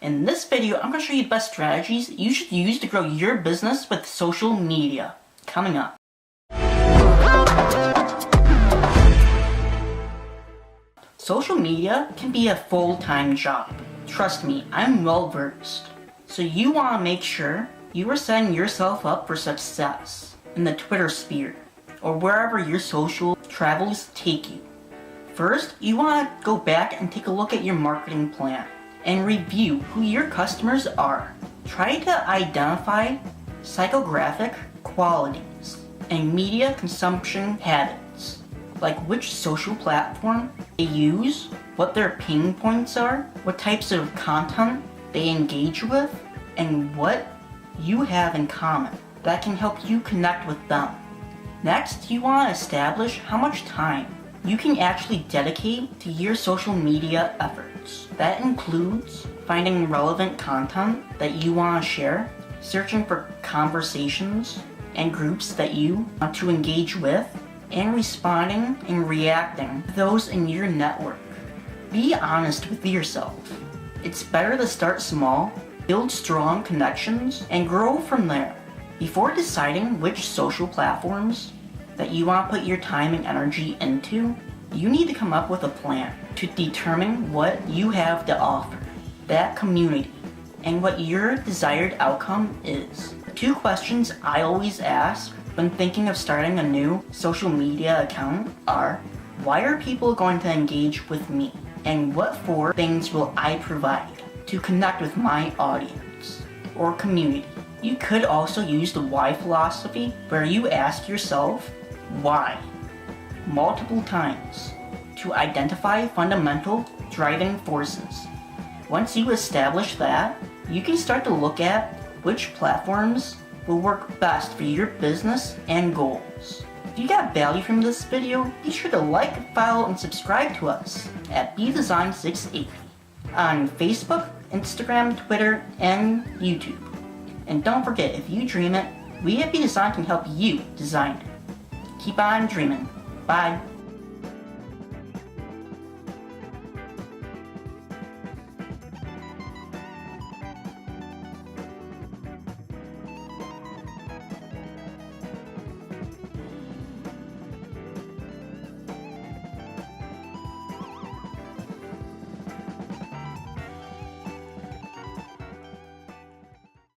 In this video, I'm going to show you the best strategies you should use to grow your business with social media. Coming up. Social media can be a full-time job. Trust me, I'm well versed. So you want to make sure you are setting yourself up for success in the Twitter sphere or wherever your social travels take you. First, you want to go back and take a look at your marketing plan and review who your customers are. Try to identify psychographic qualities and media consumption habits, like which social platform they use, what their pain points are, what types of content they engage with, and what you have in common that can help you connect with them. Next, you want to establish how much time you can actually dedicate to your social media efforts. That includes finding relevant content that you want to share, searching for conversations and groups that you want to engage with, and responding and reacting to those in your network. Be honest with yourself. It's better to start small, build strong connections, and grow from there. Before deciding which social platforms that you want to put your time and energy into, you need to come up with a plan to determine what you have to offer that community and what your desired outcome is. Two questions I always ask when thinking of starting a new social media account are, why are people going to engage with me? And what four things will I provide to connect with my audience or community? You could also use the why philosophy, where you ask yourself why multiple times to identify fundamental driving forces. Once you establish that, you can start to look at which platforms will work best for your business and goals. If you got value from this video, be sure to like, follow, and subscribe to us at BDesign 680 on Facebook, Instagram, Twitter, and YouTube. And don't forget, if you dream it, we at BDesign can help you design it. Keep on dreaming. Bye.